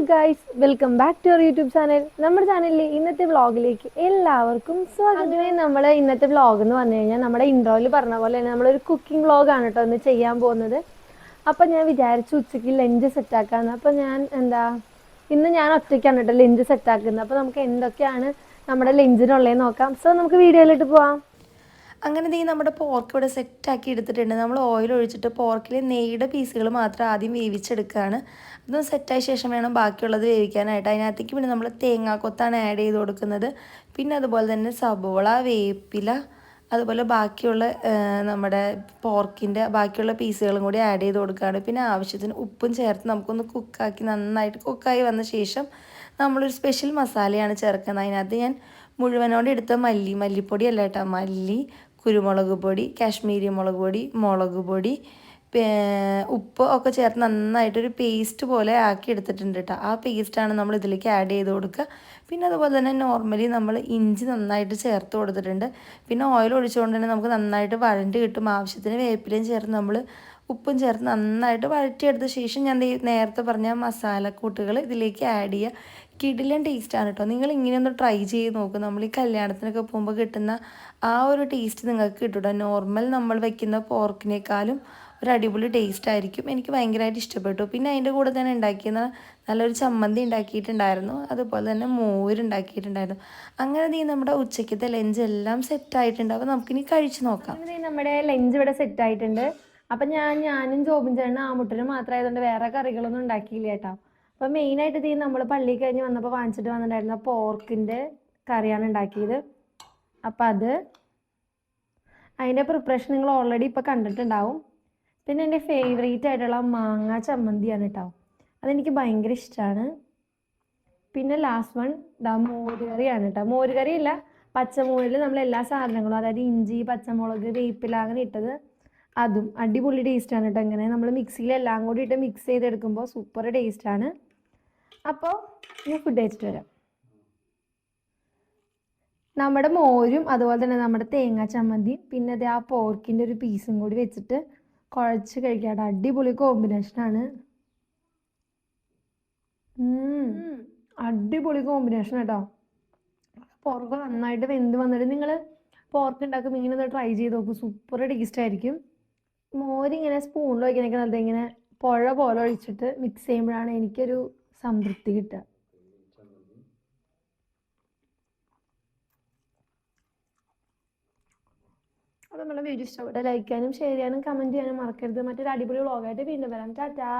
Guys, welcome back to our YouTube channel. നമ്മുടെ ചാനലിലെ ഇന്നത്തെ വ്ളോഗിലേക്ക് എല്ലാവർക്കും സ്വാഗതം. അങ്ങനെ നമ്മൾ ഇന്നത്തെ വ്ളോഗ് എന്ന് പറഞ്ഞു കഴിഞ്ഞാൽ നമ്മുടെ ഇൻട്രോയിൽ പറഞ്ഞ പോലെ തന്നെ നമ്മളൊരു കുക്കിംഗ് വ്ളോഗാണ് കേട്ടോ ഇന്ന് ചെയ്യാൻ പോകുന്നത്. അപ്പം ഞാൻ വിചാരിച്ചു ഉച്ചയ്ക്ക് ലഞ്ച് സെറ്റാക്കാമെന്ന്. അപ്പം ഇന്ന് ഞാൻ ഒറ്റയ്ക്കാണ് കേട്ടോ ലഞ്ച് സെറ്റാക്കുന്നത്. അപ്പോൾ നമുക്ക് എന്തൊക്കെയാണ് നമ്മുടെ ലഞ്ചിനുള്ളതെന്ന് നോക്കാം. സോ നമുക്ക് വീഡിയോയിലോട്ട് പോവാം. അങ്ങനെ നമ്മുടെ പോർക്ക് ഇവിടെ സെറ്റാക്കി എടുത്തിട്ടുണ്ട്. നമ്മൾ ഓയിൽ ഒഴിച്ചിട്ട് പോർക്കിൽ നെയ്യുടെ പീസുകൾ മാത്രം ആദ്യം വേവിച്ചെടുക്കുകയാണ്. അതൊന്ന് സെറ്റായ ശേഷം വേണം ബാക്കിയുള്ളത് വേവിക്കാനായിട്ട്. അതിനകത്തേക്ക് പിന്നെ നമ്മൾ തേങ്ങാക്കൊത്താണ് ആഡ് ചെയ്ത് കൊടുക്കുന്നത്. പിന്നെ അതുപോലെ തന്നെ സബോള, വേപ്പില, അതുപോലെ ബാക്കിയുള്ള നമ്മുടെ പോർക്കിൻ്റെ ബാക്കിയുള്ള പീസുകളും കൂടി ആഡ് ചെയ്ത് കൊടുക്കുകയാണ്. പിന്നെ ആവശ്യത്തിന് ഉപ്പും ചേർത്ത് നമുക്കൊന്ന് കുക്കാക്കി നന്നായിട്ട് കുക്കായി വന്ന ശേഷം നമ്മളൊരു സ്പെഷ്യൽ മസാലയാണ് ചേർക്കുന്നത്. അതിനകത്ത് ഞാൻ മുഴുവനോടെ എടുത്ത മല്ലിപ്പൊടി അല്ല കേട്ടോ, മല്ലി, കുരുമുളക് പൊടി, കാശ്മീരി മുളക് പൊടി, മുളക് പൊടി, ഉപ്പ് ഒക്കെ ചേർത്ത് നന്നായിട്ടൊരു പേസ്റ്റ് പോലെ ആക്കി എടുത്തിട്ടുണ്ട് കേട്ടോ. ആ പേസ്റ്റാണ് നമ്മൾ ഇതിലേക്ക് ആഡ് ചെയ്ത് കൊടുക്കുക. പിന്നെ അതുപോലെ തന്നെ നോർമലി നമ്മൾ ഇഞ്ചി നന്നായിട്ട് ചേർത്ത് കൊടുത്തിട്ടുണ്ട്. പിന്നെ ഓയിൽ ഒഴിച്ചുകൊണ്ട് തന്നെ നമുക്ക് നന്നായിട്ട് വഴണ്ട് കിട്ടും. ആവശ്യത്തിന് വേപ്പിലയും ചേർത്ത് നമ്മൾ ഉപ്പും ചേർത്ത് നന്നായിട്ട് വഴറ്റിയെടുത്ത ശേഷം ഞാൻ നേരത്തെ പറഞ്ഞ മസാലക്കൂട്ടുകൾ ഇതിലേക്ക് ആഡ് ചെയ്യുക. കിടിലൻ ടേസ്റ്റാണ് കേട്ടോ. നിങ്ങൾ ഇങ്ങനെയൊന്ന് ട്രൈ ചെയ്ത് നോക്കും. നമ്മൾ ഈ കല്യാണത്തിനൊക്കെ പോകുമ്പോൾ കിട്ടുന്ന ആ ഒരു ടേസ്റ്റ് നിങ്ങൾക്ക് കിട്ടും. നോർമൽ നമ്മൾ വെക്കുന്ന പോർക്കിനേക്കാളും ഒരു അടിപൊളി ടേസ്റ്റ് ആയിരിക്കും. എനിക്ക് ഭയങ്കരമായിട്ട് ഇഷ്ടപ്പെട്ടു. പിന്നെ അതിൻ്റെ കൂടെ തന്നെ ഉണ്ടാക്കിയ നല്ലൊരു ചമ്മന്തി ഉണ്ടാക്കിയിട്ടുണ്ടായിരുന്നു. അതുപോലെ തന്നെ മോരുണ്ടാക്കിയിട്ടുണ്ടായിരുന്നു. അങ്ങനെ നമ്മുടെ ഉച്ചയ്ക്കത്തെ ലഞ്ച് എല്ലാം സെറ്റായിട്ടുണ്ട്. അപ്പോൾ നമുക്കിനി കഴിച്ച് നോക്കാം. അങ്ങനെ നമ്മുടെ ലഞ്ച് ഇവിടെ സെറ്റായിട്ടുണ്ട്. അപ്പം ഞാനും ജോബിൻ ചേട്ടനും ആമുട്ടനും മാത്രമായതുകൊണ്ട് വേറെ കറികളൊന്നും ഉണ്ടാക്കിയില്ല കേട്ടോ. അപ്പം മെയിനായിട്ട് നമ്മൾ പള്ളി കഴിഞ്ഞ് വന്നപ്പോൾ വാങ്ങിച്ചിട്ട് വന്നിട്ടുണ്ടായിരുന്ന പോർക്കിൻ്റെ കറിയാണ് ഉണ്ടാക്കിയത്. അപ്പം അതിൻ്റെ പ്രിപ്പറേഷൻ നിങ്ങൾ ഓൾറെഡി ഇപ്പോൾ കണ്ടിട്ടുണ്ടാവും. പിന്നെ എൻ്റെ ഫേവറേറ്റ് ആയിട്ടുള്ള മാങ്ങ ചമ്മന്തിയാണ് കേട്ടോ. അതെനിക്ക് ഭയങ്കര ഇഷ്ടമാണ്. പിന്നെ ലാസ്റ്റ് വൺ മോരുകറിയാണ് കേട്ടോ. മോരുകറിയല്ല, പച്ചമോരിൽ നമ്മൾ എല്ലാ സാധനങ്ങളും, അതായത് ഇഞ്ചി, പച്ചമുളക്, വേപ്പില അങ്ങനെ ഇട്ടത്, അതും അടിപൊളി ടേസ്റ്റാണ് കേട്ടോ. ഇങ്ങനെ നമ്മൾ മിക്സിയിൽ എല്ലാം കൂടി ഇട്ട് മിക്സ് ചെയ്തെടുക്കുമ്പോൾ സൂപ്പർ ടേസ്റ്റാണ്. അപ്പോൾ ഞാൻ ഫുഡ് കഴിച്ചിട്ട് വരാം. നമ്മുടെ മോരും അതുപോലെ തന്നെ നമ്മുടെ തേങ്ങാ ചമ്മന്തിയും പിന്നെ ആ പോർക്കിൻ്റെ ഒരു പീസും കൂടി വെച്ചിട്ട് കുഴച്ച് കഴിക്കാട്ടോ. അടിപൊളി കോമ്പിനേഷനാണ്. അടിപൊളി കോമ്പിനേഷൻ കേട്ടോ. പോർക്ക് നന്നായിട്ട് വെന്ത് വന്നിട്ട് നിങ്ങൾ പോർക്ക് ഉണ്ടാക്കുമ്പോൾ ഇങ്ങനെ ഒന്ന് ട്രൈ ചെയ്ത് നോക്കും. സൂപ്പർ ടേസ്റ്റ് ആയിരിക്കും. മോരിങ്ങനെ സ്പൂണിൽ വയ്ക്കാനൊക്കെ നല്ല ഇങ്ങനെ പുഴ പോലെ ഒഴിച്ചിട്ട് മിക്സ് ചെയ്യുമ്പോഴാണ് എനിക്കൊരു സംതൃപ്തി കിട്ടുക. അപ്പോൾ നമ്മുടെ വീഡിയോ ഇഷ്ടപ്പെട്ട ലൈക്ക് ചെയ്യാനും ഷെയർ ചെയ്യാനും കമൻറ്റ് ചെയ്യാനും മറക്കരുത്. മറ്റൊരു അടിപൊളി വ്ളോഗായിട്ട് വീണ്ടും വരാം. ടാറ്റാ.